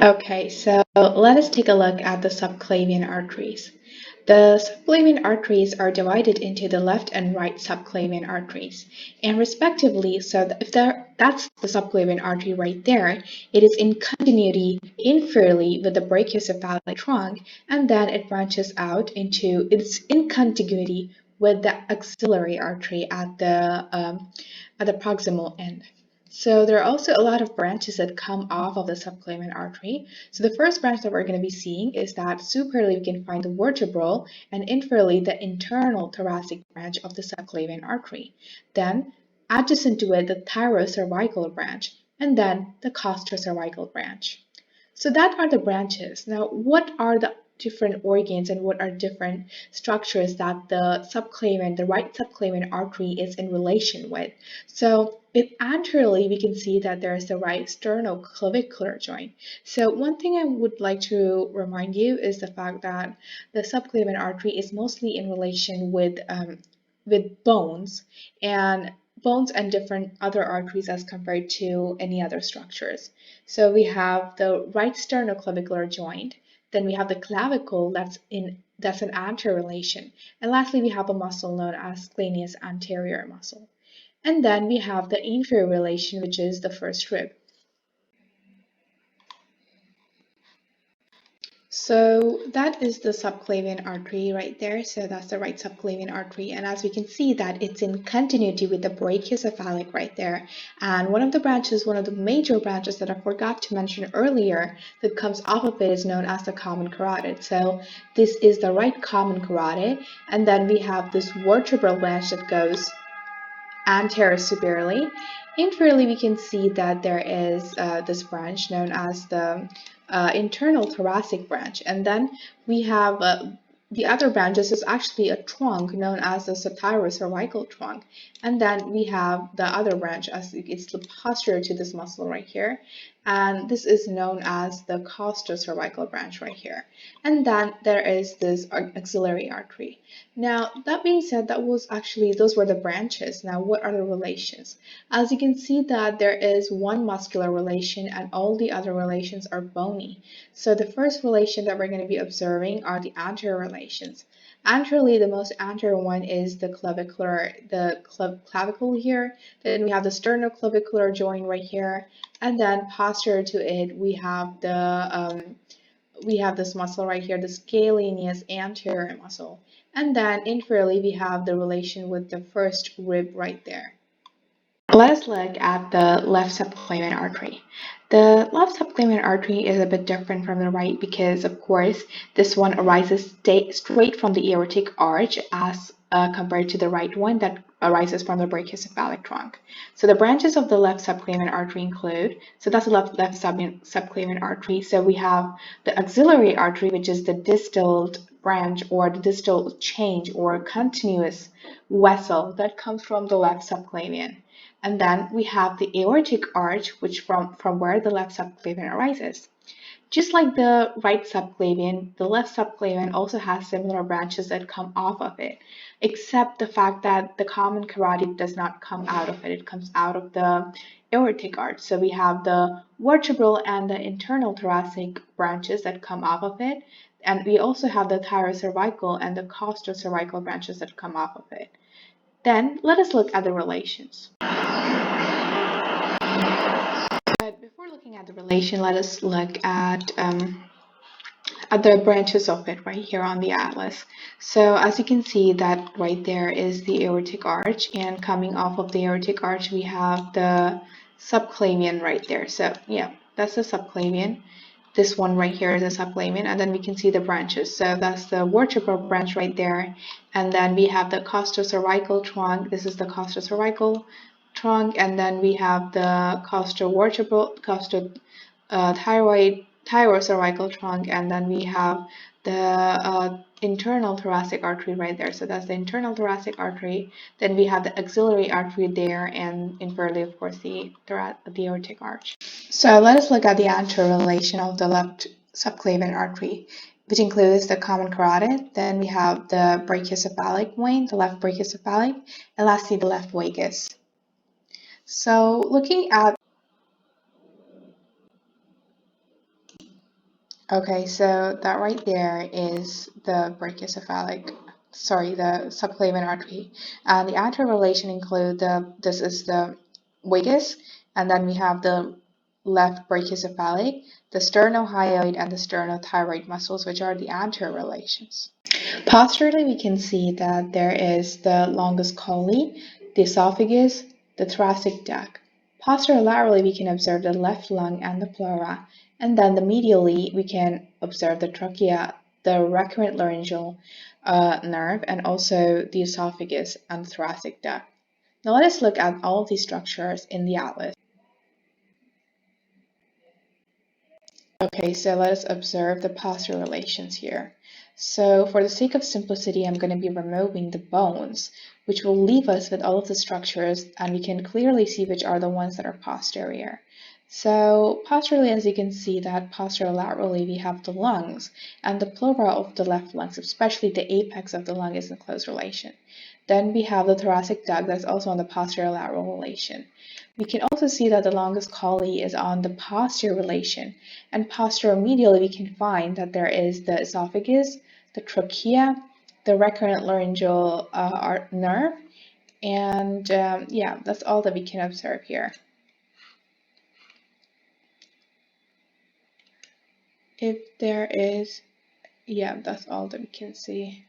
Okay, so let us take a look at the subclavian arteries. The subclavian arteries are divided into the left and right subclavian arteries, and respectively, so if that's the subclavian artery right there, it is in continuity inferiorly with the brachiocephalic trunk, and then it branches out into its in contiguity with the axillary artery at the proximal end. So there are also a lot of branches that come off of the subclavian artery. So the first branch that we're going to be seeing is that superiorly we can find the vertebral and inferiorly the internal thoracic branch of the subclavian artery. Then adjacent to it the thyrocervical branch, and then the costocervical branch. So that are the branches. Now, what are the different organs and what are different structures that the right subclavian artery is in relation with? So if anteriorly, we can see that there is the right sternoclavicular joint. So one thing I would like to remind you is the fact that the subclavian artery is mostly in relation with bones and different other arteries as compared to any other structures. So we have the right sternoclavicular joint, then we have the clavicle that's an anterior relation, and lastly we have a muscle known as scalenus anterior muscle. And then we have the inferior relation, which is the first rib. So that is the subclavian artery right there. So that's the right subclavian artery. And as we can see that it's in continuity with the brachiocephalic right there. And one of the major branches that I forgot to mention earlier that comes off of it is known as the common carotid. So this is the right common carotid. And then we have this vertebral branch that goes anterior superiorly. Inferiorly, we can see that there is this branch known as the internal thoracic branch, and then we have the other branches is actually a trunk known as the satiro-cervical trunk, and then we have the other branch as it's the posterior to this muscle right here, and this is known as the costocervical branch right here, and then there is this axillary artery. Now, that being said, those were the branches. Now, what are the relations? As you can see that there is one muscular relation and all the other relations are bony. So the first relation that we're going to be observing are the anterior relations. Anteriorly, the most anterior one is the clavicle here. Then we have the sternoclavicular joint right here, and then posterior to it we have this muscle right here, the scalenus anterior muscle. And then inferiorly, we have the relation with the first rib right there. Let us look at the left subclavian artery. The left subclavian artery is a bit different from the right because, of course, this one arises straight from the aortic arch as compared to the right one that arises from the brachiocephalic trunk. So the branches of the left subclavian artery include, so that's the left subclavian artery. So we have the axillary artery, which is the distal branch or the distal change or continuous vessel that comes from the left subclavian. And then we have the aortic arch, which from where the left subclavian arises. Just like the right subclavian, the left subclavian also has similar branches that come off of it, except the fact that the common carotid does not come out of it. It comes out of the aortic arch. So we have the vertebral and the internal thoracic branches that come off of it. And we also have the thyrocervical and the costocervical branches that come off of it. Then let us look at the relations. But before looking at the relation, let us look at the branches of it right here on the atlas. So as you can see that right there is the aortic arch, and coming off of the aortic arch we have the subclavian right there. So yeah, that's the subclavian. This one right here is a subclavian, and then we can see the branches. So that's the vertebral branch right there, and then we have the costocervical trunk. This is the costocervical trunk, and then we have the thyrocervical trunk, and then we have the internal thoracic artery right there. So that's the internal thoracic artery. Then we have the axillary artery there, and inferiorly, of course, the aortic arch. So let us look at the anterior relation of the left subclavian artery, which includes the common carotid. Then we have the brachiocephalic vein, the left brachiocephalic, and lastly the left vagus. So looking at Okay, so that right there is the the subclavian artery. And the anterior relation include this is the vagus, and then we have the left brachiocephalic, the sternohyoid, and the sternothyroid muscles, which are the anterior relations. Posteriorly, we can see that there is the longus colli, the esophagus, the thoracic duct. Posterolaterally, we can observe the left lung and the pleura, and then the medially, we can observe the trachea, the recurrent laryngeal nerve, and also the esophagus and the thoracic duct. Now let us look at all of these structures in the atlas. Okay, so let us observe the posterior relations here. So for the sake of simplicity, I'm going to be removing the bones, which will leave us with all of the structures, and we can clearly see which are the ones that are posterior. So posteriorly, as you can see that posterolaterally, we have the lungs, and the pleura of the left lungs, especially the apex of the lung, is in close relation. Then we have the thoracic duct that's also on the posterolateral relation. We can also see that the longus colli is on the posterior relation, and posteromedially we can find that there is the esophagus, the trachea, the recurrent laryngeal nerve, and yeah, that's all that we can observe here. If there is, yeah, that's all that we can see.